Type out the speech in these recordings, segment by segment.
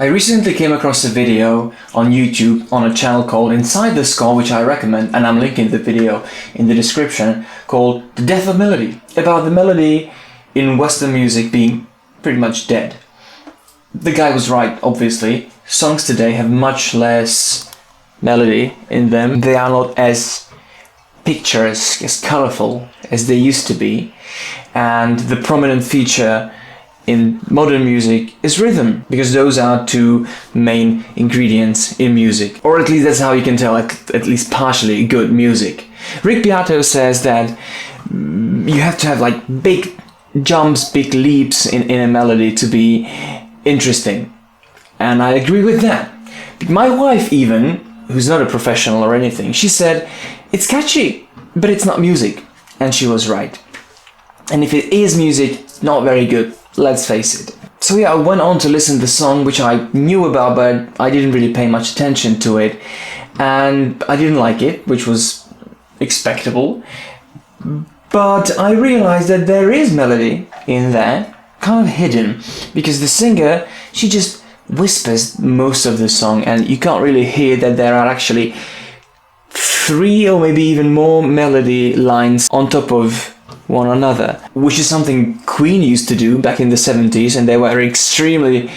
I recently came across a video on YouTube on a channel called Inside the Score, which I recommend, and I'm linking the video in the description, called The Death of Melody, about the melody in Western music being pretty much dead. The guy was right, obviously. Songs today have much less melody in them. They are not as picturesque, as colorful as they used to be. And the prominent feature in modern music is rhythm, because those are two main ingredients in music. Or at least that's how you can tell at least partially good music. Rick Beato says that you have to have like big jumps, big leaps in a melody to be interesting. And I agree with that. My wife even, who's not a professional or anything, she said, it's catchy, but it's not music. And she was right. And if it is music, not very good, let's face it. So yeah, I went on to listen to the song, which I knew about, but I didn't really pay much attention to it. And I didn't like it, which was expectable. But I realized that there is melody in there, kind of hidden, because the singer, she just whispers most of the song, and you can't really hear that there are actually 3 or maybe even more melody lines on top of one another, which is something Queen used to do back in the 70s, and they were extremely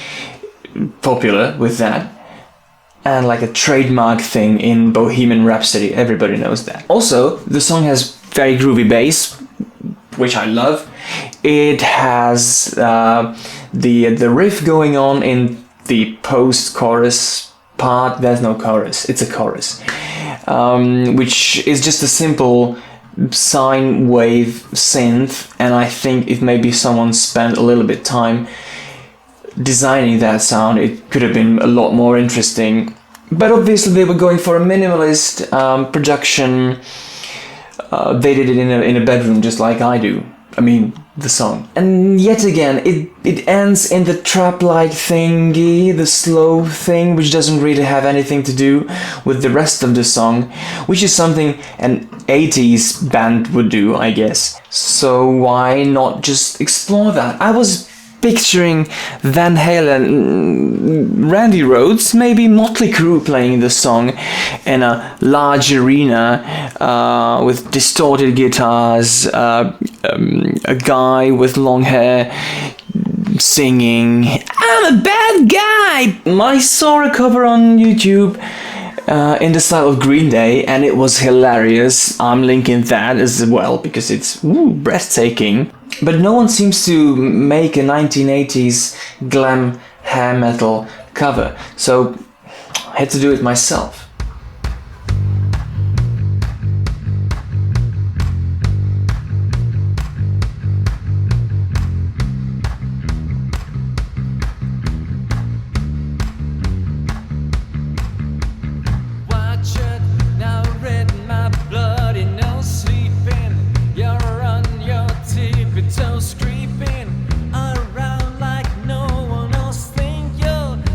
popular with that. And like a trademark thing in Bohemian Rhapsody, everybody knows that. Also, the song has very groovy bass, which I love. It has the riff going on in the post-chorus part. There's no chorus, it's a chorus, which is just a simple sine wave synth, and I think if maybe someone spent a little bit time designing that sound, it could have been a lot more interesting. But obviously they were going for a minimalist production. They did it in a bedroom, just like I do. I mean, the song. And yet again, it ends in the trap-like thingy, the slow thing, which doesn't really have anything to do with the rest of the song, which is something an 80s band would do, I guess. So why not just explore that? I was picturing Van Halen, Randy Rhoads, maybe Motley Crue playing the song in a large arena with distorted guitars, a guy with long hair singing, "I'm a bad guy." I saw a cover on YouTube in the style of Green Day, and it was hilarious. I'm linking that as well because it's breathtaking. But no one seems to make a 1980s glam hair metal cover, so I had to do it myself.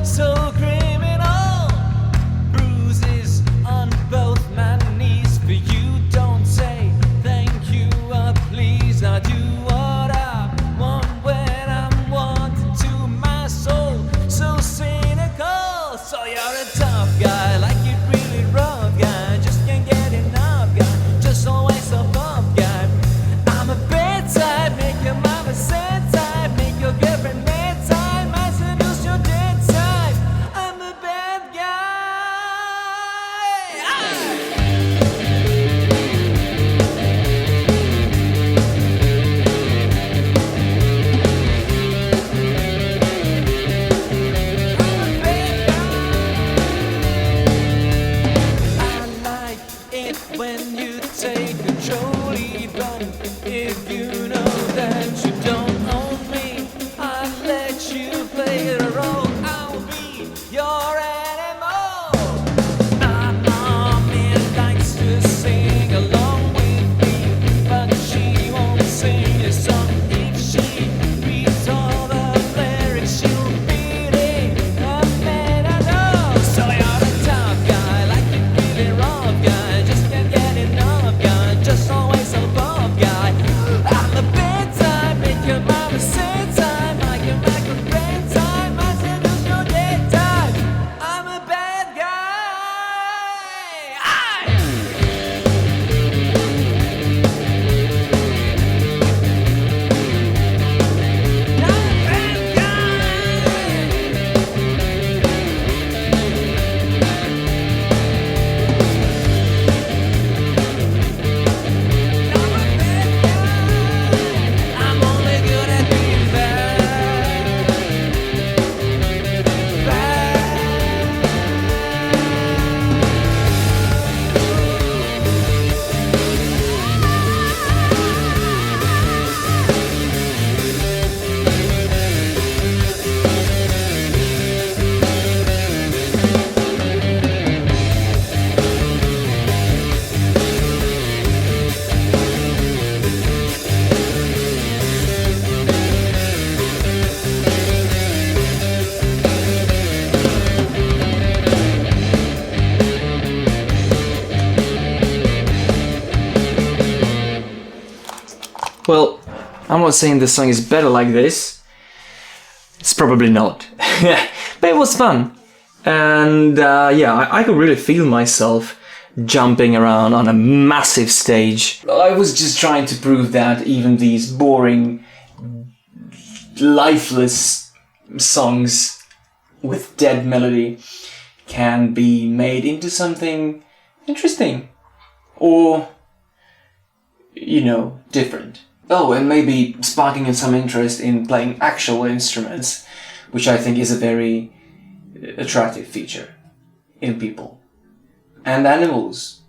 So criminal, bruising Well, I'm not saying the song is better like this. It's probably not. But it was fun. And yeah, I could really feel myself jumping around on a massive stage. I was just trying to prove that even these boring, lifeless songs with dead melody can be made into something interesting. Or, you know, different. Oh, and maybe sparking some interest in playing actual instruments, which I think is a very attractive feature in people and animals.